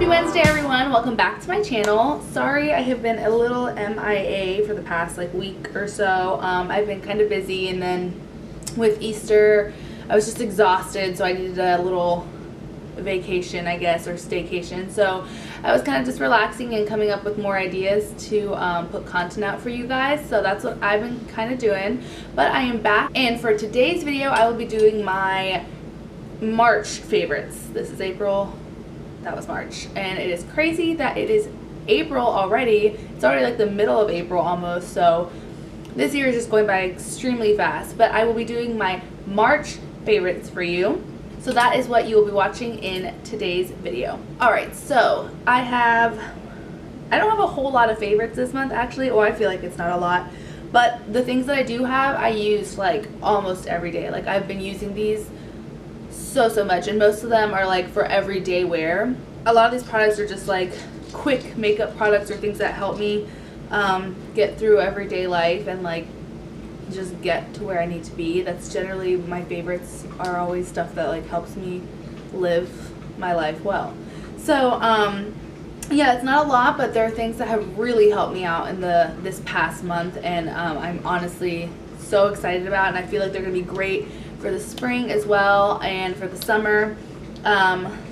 Happy Wednesday, everyone. Welcome back to my channel. Sorry I have been a little MIA for the past week or so. I've been kind of busy, and then with Easter I was just exhausted, so I needed a little vacation, I guess, or staycation. So I was kind of just relaxing and coming up with more ideas to put content out for you guys. So that's what I've been kind of doing. But I am back, and for today's video I will be doing my March favorites. This is April. That was March, and it is crazy that it is April already. It's already the middle of April almost, so this year is just going by extremely fast. But I will be doing my March favorites for you, so that is what you will be watching in today's video. Alright, so I don't have a whole lot of favorites this month actually, or I feel like it's not a lot, but the things that I do have I use almost every day. I've been using these so much, and most of them are for everyday wear. A lot of these products are just quick makeup products or things that help me get through everyday life and just get to where I need to be. That's generally my favorites, are always stuff that helps me live my life well. So yeah, it's not a lot, but there are things that have really helped me out in this past month, and I'm honestly so excited about, and I feel like they're gonna be great for the spring as well and for the summer.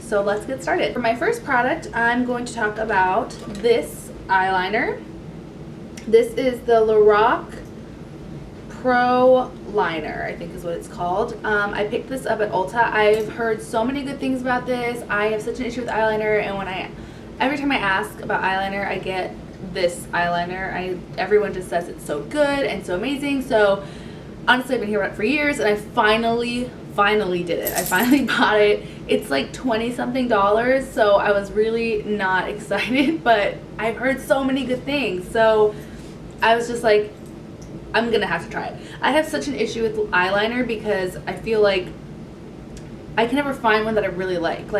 So let's get started. For my first product, I'm going to talk about this eyeliner. This is the LORAC Pro liner, I think is what it's called. I picked this up at Ulta. I've heard so many good things about this. I have such an issue with eyeliner, and every time I ask about eyeliner, I get this eyeliner. Everyone just says it's so good and so amazing. So honestly, I've been hearing about it for years, and I finally did it. I finally bought it. It's $20 something, so I was really not excited, but I've heard so many good things, so I was just I'm gonna have to try it. I have such an issue with eyeliner because I feel like I can never find one that I really like.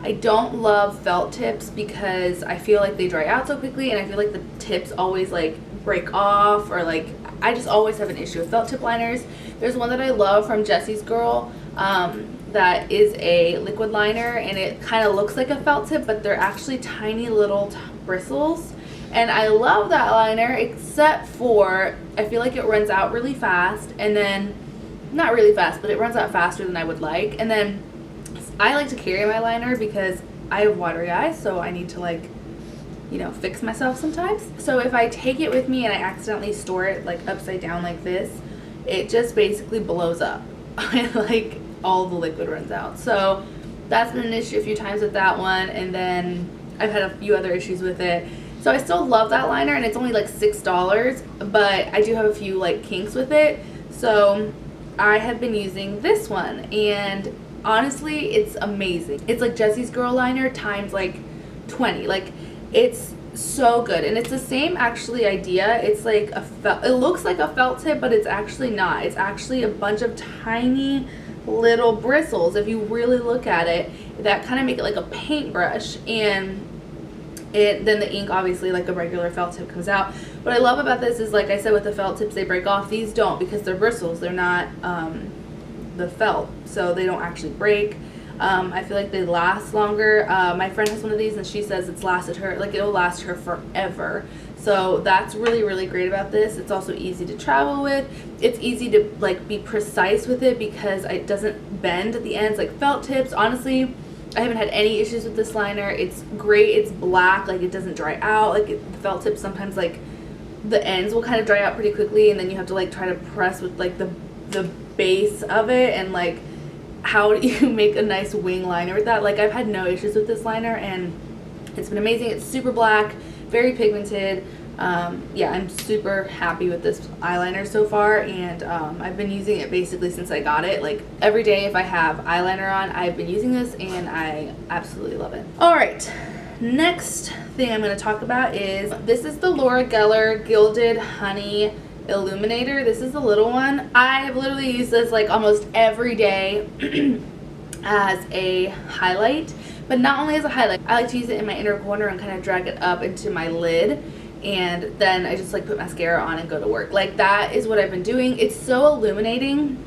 I don't love felt tips because I feel like they dry out so quickly, and I feel like the tips always break off, or I just always have an issue with felt tip liners. There's one that I love from Jesse's Girl that is a liquid liner, and it kind of looks like a felt tip, but they're actually tiny little bristles, and I love that liner, except for I feel like it runs out really fast, and then not really fast, but it runs out faster than I would like. And then I like to carry my liner because I have watery eyes, so I need to fix myself sometimes. So if I take it with me and I accidentally store it upside down like this, it just basically blows up and all the liquid runs out. So that's been an issue a few times with that one, and then I've had a few other issues with it. So I still love that liner, and it's only $6, but I do have a few kinks with it. So I have been using this one, and honestly it's amazing. It's Jesse's Girl liner times 20. It's so good, and it's the same actually idea. It's it looks like a felt tip, but it's actually not. It's actually a bunch of tiny little bristles, if you really look at it, that kind of make it like a paintbrush, and then the ink, obviously a regular felt tip, comes out. What I love about this is, I said, with the felt tips, they break off. These don't, because they're bristles. They're not the felt, so they don't actually break. I feel like they last longer. My friend has one of these, and she says it's lasted her, it'll last her forever. So that's really great about this. It's also easy to travel with. It's easy to be precise with it because it doesn't bend at the ends like felt tips. Honestly, I haven't had any issues with this liner. It's great. It's black. It doesn't dry out. The felt tips sometimes the ends will kind of dry out pretty quickly, and then you have to try to press with the base of it, and how do you make a nice wing liner with that? I've had no issues with this liner, and it's been amazing. It's super black, very pigmented. Yeah, I'm super happy with this eyeliner so far, and I've been using it basically since I got it. Every day if I have eyeliner on, I've been using this, and I absolutely love it. Alright, next thing I'm going to talk about is, this is the Laura Geller Gilded Honey Illuminator. This is the little one. I have literally used this almost every day as a highlight, but not only as a highlight. I like to use it in my inner corner and kind of drag it up into my lid, and then I just put mascara on and go to work. That is what I've been doing. It's so illuminating,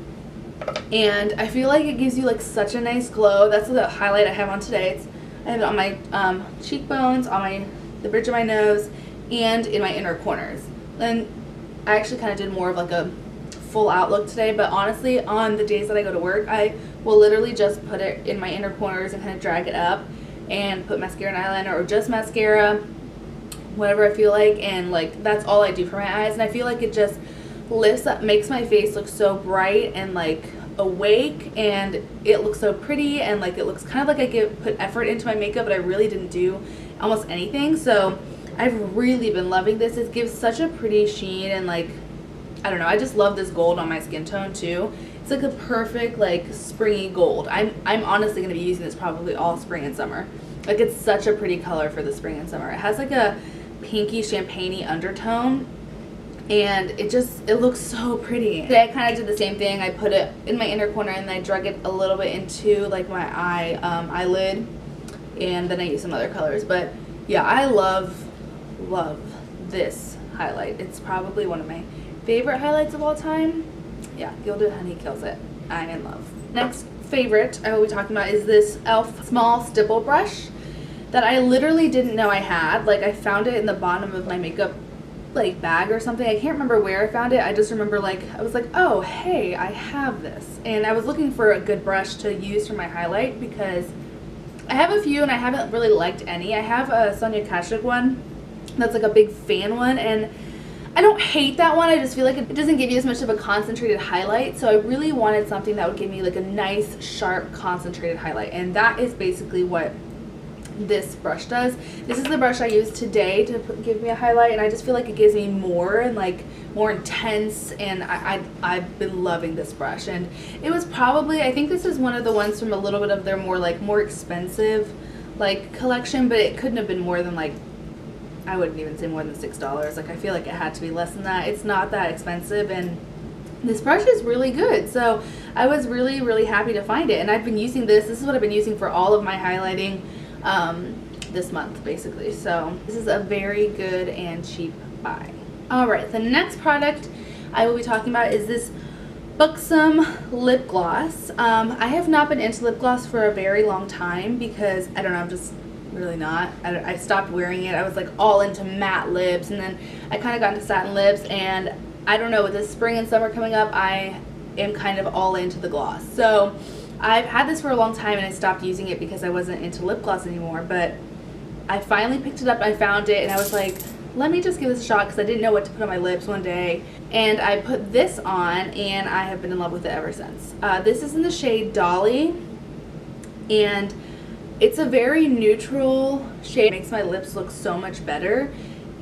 and I feel like it gives you such a nice glow. That's the highlight I have on today. It's I have it on my cheekbones, on the bridge of my nose, and in my inner corners. And I actually kind of did more of like a full out look today, but honestly, on the days that I go to work, I will literally just put it in my inner corners and kind of drag it up and put mascara and eyeliner, or just mascara, whatever I feel like, and like that's all I do for my eyes. And I feel like it just lifts up, makes my face look so bright and like awake, and it looks so pretty, and like it looks kind of like I put effort into my makeup, but I really didn't do almost anything. So I've really been loving this. It gives such a pretty sheen, and like, I don't know, I just love this gold on my skin tone too. It's like a perfect like springy gold. I'm honestly going to be using this probably all spring and summer. Like, it's such a pretty color for the spring and summer. It has like a pinky champagne-y undertone, and it looks so pretty. Today I kind of did the same thing. I put it in my inner corner and then I drug it a little bit into like my eyelid, and then I used some other colors. But yeah, I love this highlight. It's probably one of my favorite highlights of all time. Yeah, Gilded Honey kills it. I'm in love. Next favorite I will be talking about is this e.l.f. small stipple brush that I literally didn't know I had. Like, I found it in the bottom of my makeup like bag or something. I can't remember where I found it. I just remember like, I was like, oh hey, I have this. And I was looking for a good brush to use for my highlight, because I have a few and I haven't really liked any. I have a Sonia Kashuk one that's like a big fan one, and I don't hate that one. I just feel like it doesn't give you as much of a concentrated highlight. So I really wanted something that would give me like a nice, sharp, concentrated highlight. And that is basically what this brush does. This is the brush I used today to give me a highlight, and I just feel like it gives me more and like more intense, and I've been loving this brush. And it was probably, I think this is one of the ones from a little bit of their more expensive like collection, but it couldn't have been more than like, I wouldn't even say more than $6. Like, I feel like it had to be less than that. It's not that expensive, and this brush is really good. So I was really, really happy to find it, and I've been using this. This is what I've been using for all of my highlighting this month, basically. So this is a very good and cheap buy. All right, the next product I will be talking about is this Buxom lip gloss. I have not been into lip gloss for a very long time because, I don't know, I'm just really not. I stopped wearing it. I was like all into matte lips, and then I kind of got into satin lips, and I don't know, with this spring and summer coming up, I am kind of all into the gloss. So I've had this for a long time and I stopped using it because I wasn't into lip gloss anymore, but I finally picked it up. I found it and I was like, let me just give this a shot, because I didn't know what to put on my lips one day, and I put this on and I have been in love with it ever since. This is in the shade Dolly, and it's a very neutral shade. It makes my lips look so much better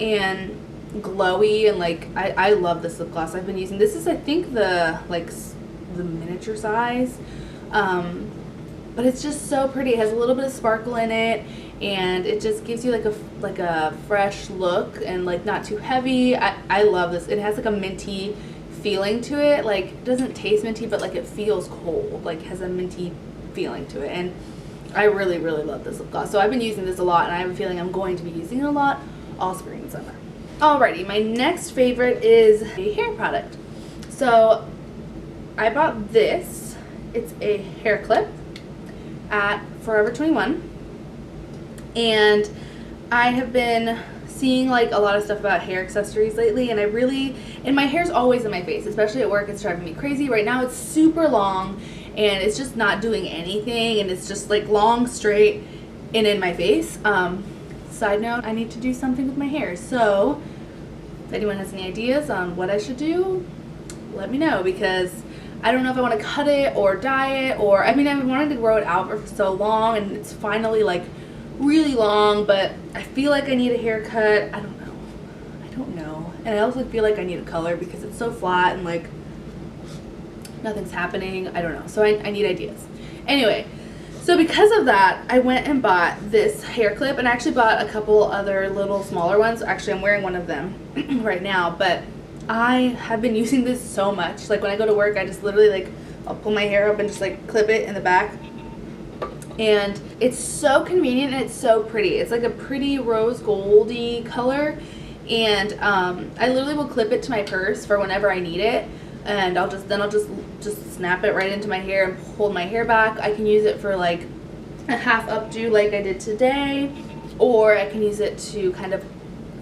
and glowy, and like I love this lip gloss. I've been using this. Is I think the miniature size, but it's just so pretty. It has a little bit of sparkle in it, and it just gives you like a fresh look, and like not too heavy. I love this. It has like a minty feeling to it. Like, it doesn't taste minty, but like it feels cold. Like, has a minty feeling to it, and I really, really love this lip gloss. So I've been using this a lot, and I have a feeling I'm going to be using it a lot all spring and summer. Alrighty, my next favorite is a hair product. So I bought this. It's a hair clip at Forever 21, and I have been seeing like a lot of stuff about hair accessories lately, and and my hair's always in my face, especially at work. It's driving me crazy. Right now it's super long, and it's just not doing anything, and it's just like long, straight, and in my face. Side note, I need to do something with my hair, so if anyone has any ideas on what I should do, let me know, because I don't know if I want to cut it or dye it, or, I mean, I've been wanting to grow it out for so long, and it's finally like really long, but I feel like I need a haircut. I don't know. And I also feel like I need a color because it's so flat and like nothing's happening. I don't know. So I need ideas. Anyway, so because of that, I went and bought this hair clip, and I actually bought a couple other little smaller ones. Actually, I'm wearing one of them right now, but I have been using this so much. Like, when I go to work, I just literally like, I'll pull my hair up and just like clip it in the back. And it's so convenient, and it's so pretty. It's like a pretty rose goldy color, and I literally will clip it to my purse for whenever I need it, and I'll just snap it right into my hair and hold my hair back. I can use it for like a half updo like I did today, or I can use it to kind of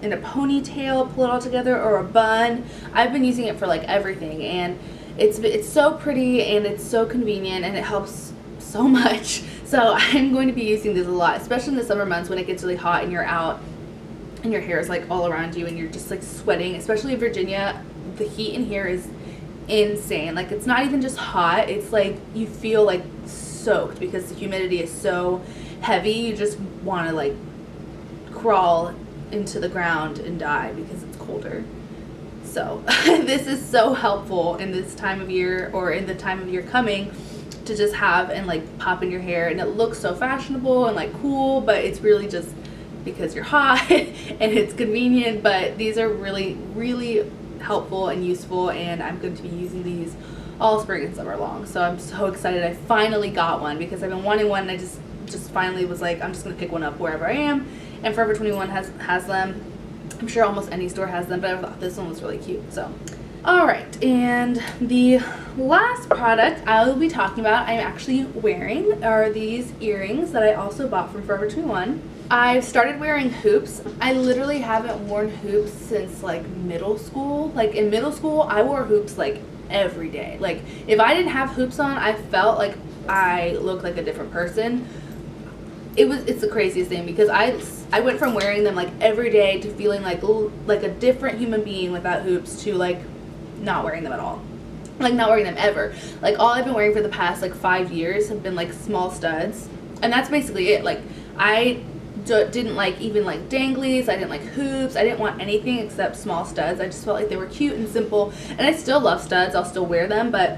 in a ponytail, pull it all together, or a bun. I've been using it for like everything, and it's so pretty and it's so convenient and it helps so much. So I'm going to be using this a lot, especially in the summer months when it gets really hot and you're out and your hair is like all around you and you're just like sweating. Especially in Virginia, the heat in here is insane. Like, it's not even just hot, it's like you feel like soaked because the humidity is so heavy. You just want to like crawl into the ground and die because it's colder. So this is so helpful in this time of year, or in the time of year coming, to just have and like pop in your hair, and it looks so fashionable and like cool, but it's really just because you're hot and it's convenient. But these are really, really helpful and useful, and I'm going to be using these all spring and summer long. So I'm so excited I finally got one, because I've been wanting one, and I just finally was like, I'm just going to pick one up wherever I am. And Forever 21 has them. I'm sure almost any store has them, but I thought this one was really cute. So alright, and the last product I will be talking about, I'm actually wearing, are these earrings that I also bought from Forever 21. I've started wearing hoops. I literally haven't worn hoops since like middle school. Like in middle school, I wore hoops like every day. Like if I didn't have hoops on, I felt like I looked like a different person. It's the craziest thing, because I went from wearing them like every day to feeling like a different human being without hoops, to like not wearing them at all. Like not wearing them ever. Like all I've been wearing for the past like 5 years have been like small studs, and that's basically it. Like I didn't like even like danglies, I didn't like hoops, I didn't want anything except small studs. I just felt like they were cute and simple, and I still love studs, I'll still wear them, but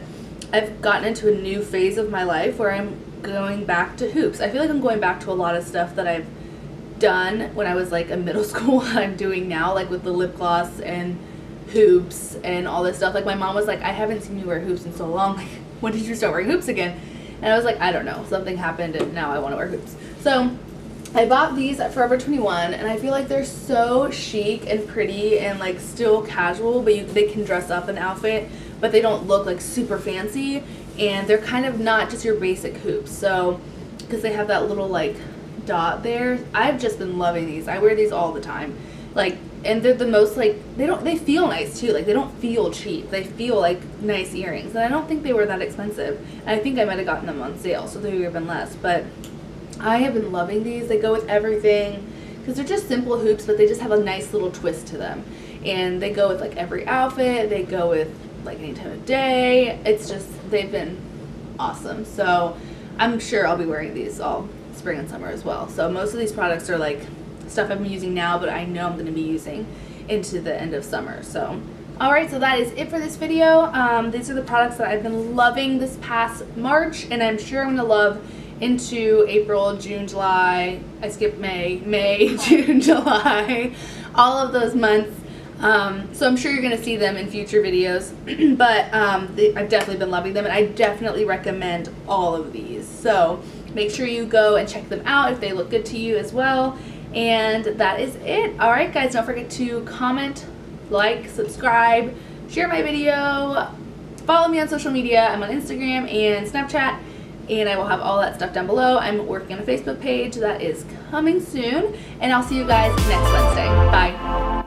I've gotten into a new phase of my life where I'm going back to hoops. I feel like I'm going back to a lot of stuff that I've done when I was like in middle school I'm doing now, like with the lip gloss and hoops and all this stuff. Like my mom was like, I haven't seen you wear hoops in so long, like when did you start wearing hoops again? And I was like, I don't know, something happened and now I want to wear hoops. So I bought these at Forever 21, and I feel like they're so chic and pretty and like still casual, but they can dress up an outfit, but they don't look like super fancy, and they're kind of not just your basic hoops. So because they have that little like dot there, I've just been loving these. I wear these all the time, like, and they're the most like, they feel nice too. Like they don't feel cheap, they feel like nice earrings, and I don't think they were that expensive. I think I might have gotten them on sale, so they would have been less, but I have been loving these. They go with everything because they're just simple hoops, but they just have a nice little twist to them, and they go with like every outfit. They go with like any time of day. It's just, they've been awesome. So I'm sure I'll be wearing these all spring and summer as well. So most of these products are like stuff I'm using now, but I know I'm going to be using into the end of summer. So alright, so that is it for this video. These are the products that I've been loving this past March, and I'm sure I'm going to love into April, June, July. I skipped May, June, July, all of those months. So I'm sure you're going to see them in future videos, but I've definitely been loving them, and I definitely recommend all of these. So make sure you go and check them out if they look good to you as well. And that is it. Alright guys, don't forget to comment, like, subscribe, share my video, follow me on social media. I'm on Instagram and Snapchat, and I will have all that stuff down below. I'm working on a Facebook page that is coming soon, and I'll see you guys next Wednesday. Bye.